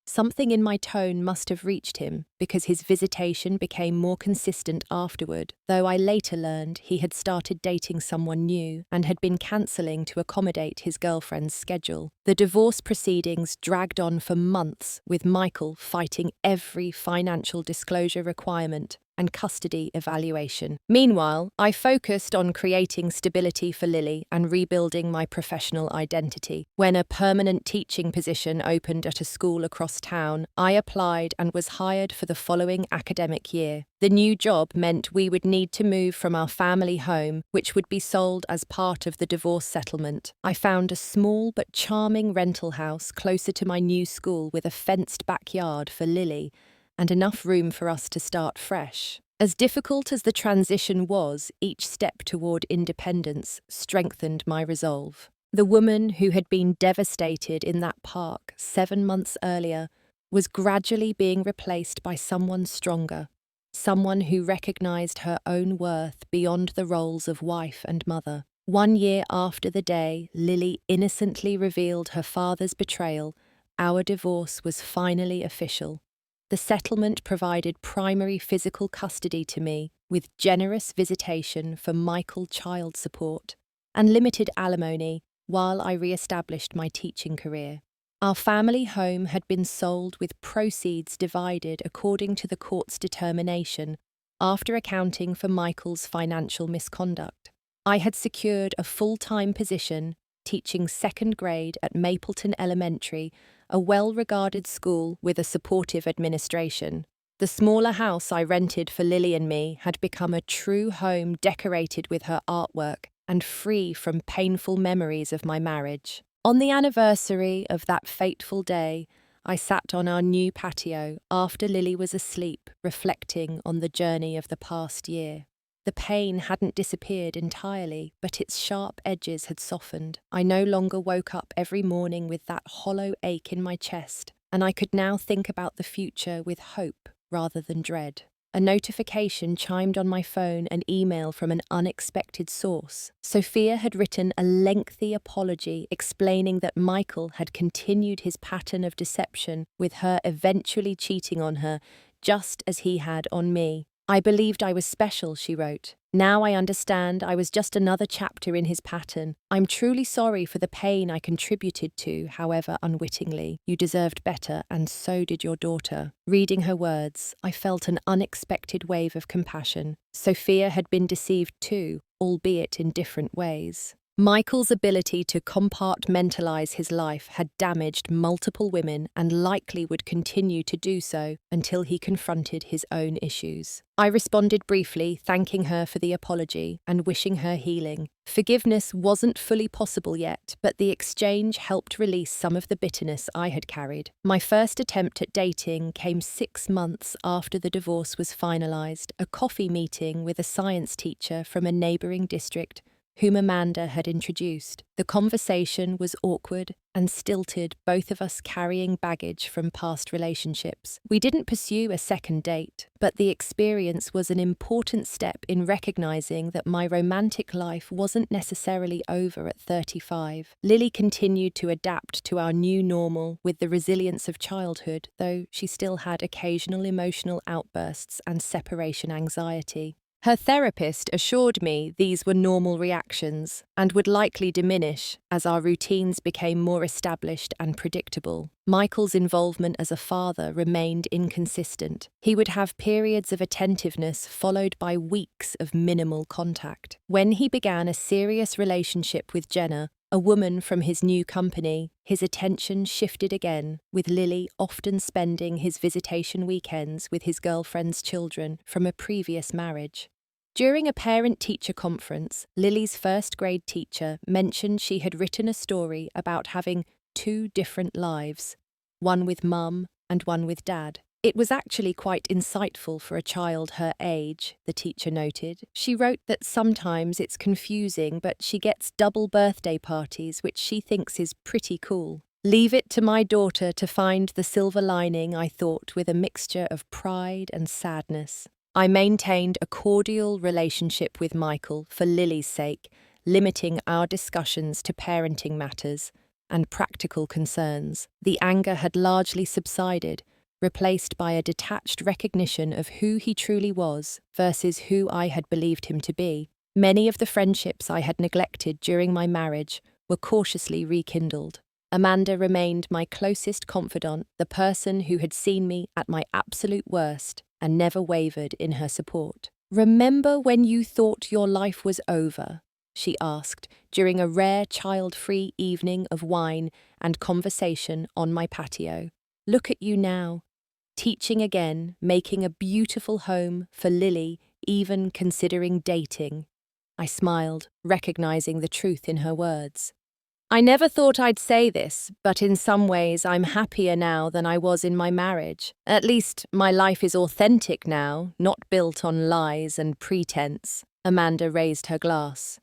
Something in my tone must have reached him, because his visitation became more consistent afterward, though I later learned he had started dating someone new and had been cancelling to accommodate his girlfriend's schedule. The divorce proceedings dragged on for months, with Michael fighting every financial disclosure requirement and custody evaluation. Meanwhile, I focused on creating stability for Lily and rebuilding my professional identity. When a permanent teaching position opened at a school across town, I applied and was hired for the following academic year. The new job meant we would need to move from our family home, which would be sold as part of the divorce settlement. I found a small but charming rental house closer to my new school with a fenced backyard for Lily and enough room for us to start fresh. As difficult as the transition was, each step toward independence strengthened my resolve. The woman who had been devastated in that park 7 months earlier was gradually being replaced by someone stronger, someone who recognized her own worth beyond the roles of wife and mother. 1 year after the day Lily innocently revealed her father's betrayal, our divorce was finally official. The settlement provided primary physical custody to me, with generous visitation for Michael child support, and limited alimony while I re-established my teaching career. Our family home had been sold with proceeds divided according to the court's determination, after accounting for Michael's financial misconduct. I had secured a full-time position teaching second grade at Mapleton Elementary, a well-regarded school with a supportive administration. The smaller house I rented for Lily and me had become a true home decorated with her artwork and free from painful memories of my marriage. On the anniversary of that fateful day, I sat on our new patio after Lily was asleep, reflecting on the journey of the past year. The pain hadn't disappeared entirely, but its sharp edges had softened. I no longer woke up every morning with that hollow ache in my chest, and I could now think about the future with hope rather than dread. A notification chimed on my phone, an email from an unexpected source. Sophia had written a lengthy apology explaining that Michael had continued his pattern of deception, with her eventually cheating on her, just as he had on me. I believed I was special, she wrote. Now I understand I was just another chapter in his pattern. I'm truly sorry for the pain I contributed to, however unwittingly. You deserved better, and so did your daughter. Reading her words, I felt an unexpected wave of compassion. Sophia had been deceived too, albeit in different ways. Michael's ability to compartmentalize his life had damaged multiple women and likely would continue to do so until he confronted his own issues. I responded briefly, thanking her for the apology and wishing her healing. Forgiveness wasn't fully possible yet, but the exchange helped release some of the bitterness I had carried. My first attempt at dating came 6 months after the divorce was finalized, a coffee meeting with a science teacher from a neighboring district whom Amanda had introduced. The conversation was awkward and stilted, both of us carrying baggage from past relationships. We didn't pursue a second date, but the experience was an important step in recognizing that my romantic life wasn't necessarily over at 35. Lily continued to adapt to our new normal with the resilience of childhood, though she still had occasional emotional outbursts and separation anxiety. Her therapist assured me these were normal reactions and would likely diminish as our routines became more established and predictable. Michael's involvement as a father remained inconsistent. He would have periods of attentiveness followed by weeks of minimal contact. When he began a serious relationship with Jenna, a woman from his new company, his attention shifted again, with Lily often spending his visitation weekends with his girlfriend's children from a previous marriage. During a parent-teacher conference, Lily's first-grade teacher mentioned she had written a story about having 2 different lives, one with Mum and one with Dad. It was actually quite insightful for a child her age, the teacher noted. She wrote that sometimes it's confusing, but she gets double birthday parties, which she thinks is pretty cool. Leave it to my daughter to find the silver lining, I thought, with a mixture of pride and sadness. I maintained a cordial relationship with Michael for Lily's sake, limiting our discussions to parenting matters and practical concerns. The anger had largely subsided, replaced by a detached recognition of who he truly was versus who I had believed him to be. Many of the friendships I had neglected during my marriage were cautiously rekindled. Amanda remained my closest confidant, the person who had seen me at my absolute worst and never wavered in her support. "Remember when you thought your life was over?" she asked during a rare child-free evening of wine and conversation on my patio. "Look at you now. Teaching again, making a beautiful home for Lily, even considering dating." I smiled, recognizing the truth in her words. "I never thought I'd say this, but in some ways I'm happier now than I was in my marriage. At least my life is authentic now, not built on lies and pretense." Amanda raised her glass.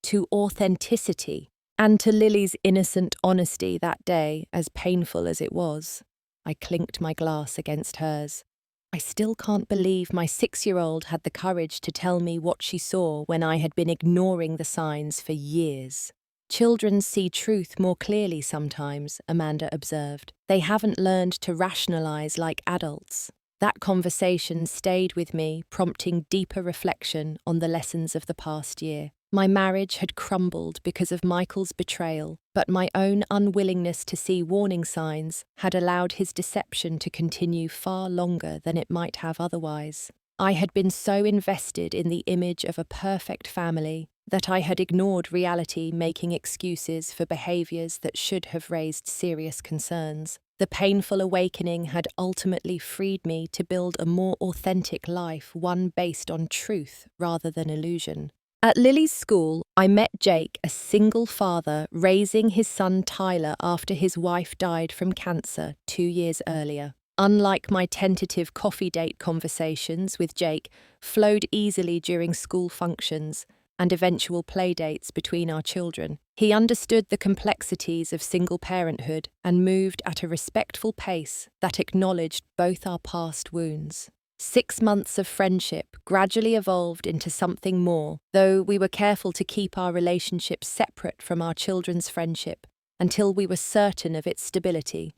To authenticity, and to Lily's innocent honesty that day, as painful as it was. I clinked my glass against hers. I still can't believe my 6-year-old had the courage to tell me what she saw when I had been ignoring the signs for years. "Children see truth more clearly sometimes," Amanda observed. "They haven't learned to rationalize like adults." That conversation stayed with me, prompting deeper reflection on the lessons of the past year. My marriage had crumbled because of Michael's betrayal, but my own unwillingness to see warning signs had allowed his deception to continue far longer than it might have otherwise. I had been so invested in the image of a perfect family that I had ignored reality, making excuses for behaviours that should have raised serious concerns. The painful awakening had ultimately freed me to build a more authentic life, one based on truth rather than illusion. At Lily's school, I met Jake, a single father raising his son Tyler after his wife died from cancer 2 years earlier. Unlike my tentative coffee date conversations with Jake, flowed easily during school functions and eventual playdates between our children. He understood the complexities of single parenthood and moved at a respectful pace that acknowledged both our past wounds. 6 months of friendship gradually evolved into something more, though we were careful to keep our relationship separate from our children's friendship until we were certain of its stability.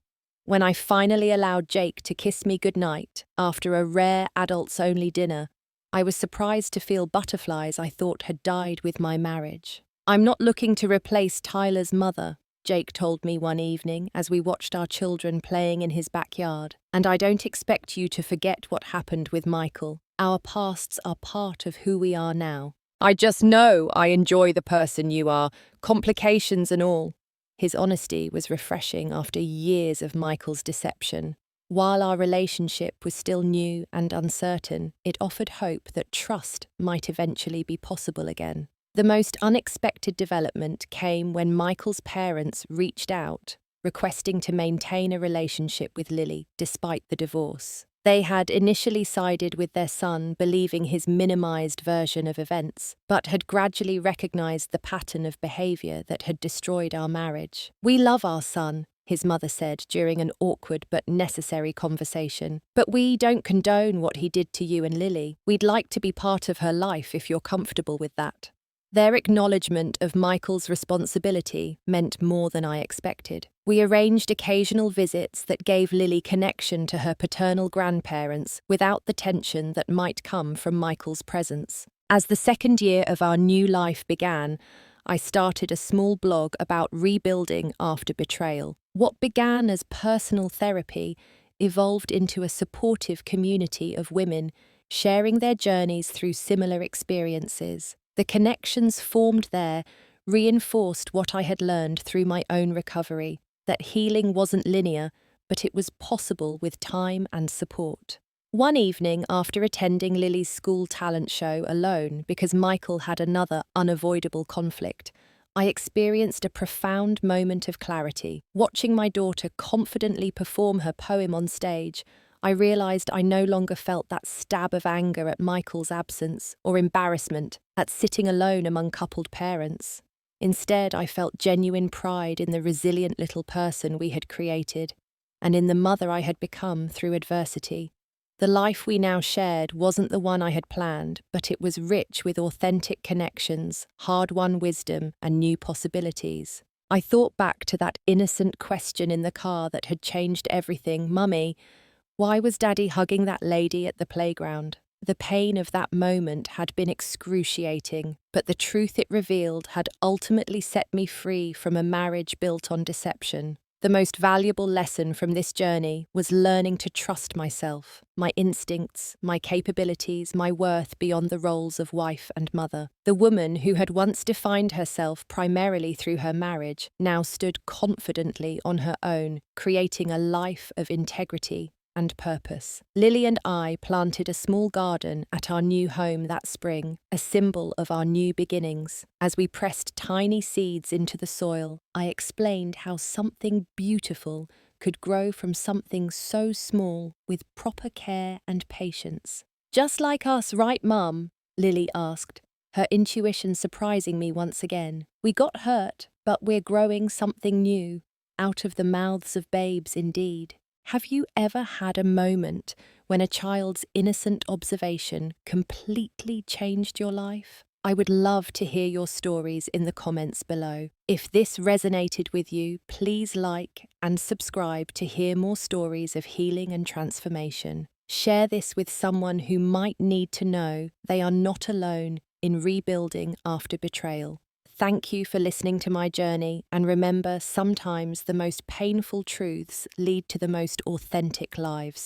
When I finally allowed Jake to kiss me goodnight after a rare adults-only dinner, I was surprised to feel butterflies I thought had died with my marriage. "I'm not looking to replace Tyler's mother," Jake told me one evening as we watched our children playing in his backyard. "And I don't expect you to forget what happened with Michael. Our pasts are part of who we are now. I just know I enjoy the person you are, complications and all." His honesty was refreshing after years of Michael's deception. While our relationship was still new and uncertain, it offered hope that trust might eventually be possible again. The most unexpected development came when Michael's parents reached out, requesting to maintain a relationship with Lily despite the divorce. They had initially sided with their son, believing his minimized version of events, but had gradually recognized the pattern of behavior that had destroyed our marriage. "We love our son," his mother said during an awkward but necessary conversation, "but we don't condone what he did to you and Lily. We'd like to be part of her life if you're comfortable with that." Their acknowledgement of Michael's responsibility meant more than I expected. We arranged occasional visits that gave Lily connection to her paternal grandparents without the tension that might come from Michael's presence. As the second year of our new life began, I started a small blog about rebuilding after betrayal. What began as personal therapy evolved into a supportive community of women sharing their journeys through similar experiences. The connections formed there reinforced what I had learned through my own recovery, that healing wasn't linear, but it was possible with time and support. One evening, after attending Lily's school talent show alone because Michael had another unavoidable conflict, I experienced a profound moment of clarity. Watching my daughter confidently perform her poem on stage, I realized I no longer felt that stab of anger at Michael's absence or embarrassment at sitting alone among coupled parents. Instead, I felt genuine pride in the resilient little person we had created and in the mother I had become through adversity. The life we now shared wasn't the one I had planned, but it was rich with authentic connections, hard-won wisdom, and new possibilities. I thought back to that innocent question in the car that had changed everything. "Mummy, why was Daddy hugging that lady at the playground?" The pain of that moment had been excruciating, but the truth it revealed had ultimately set me free from a marriage built on deception. The most valuable lesson from this journey was learning to trust myself, my instincts, my capabilities, my worth beyond the roles of wife and mother. The woman who had once defined herself primarily through her marriage now stood confidently on her own, creating a life of integrity and purpose. Lily and I planted a small garden at our new home that spring, a symbol of our new beginnings. As we pressed tiny seeds into the soil, I explained how something beautiful could grow from something so small with proper care and patience. "Just like us, right, Mum?" Lily asked, her intuition surprising me once again. "We got hurt, but we're growing something new, out of the mouths of babes indeed." Have you ever had a moment when a child's innocent observation completely changed your life? I would love to hear your stories in the comments below. If this resonated with you, please like and subscribe to hear more stories of healing and transformation. Share this with someone who might need to know they are not alone in rebuilding after betrayal. Thank you for listening to my journey, and remember, sometimes the most painful truths lead to the most authentic lives.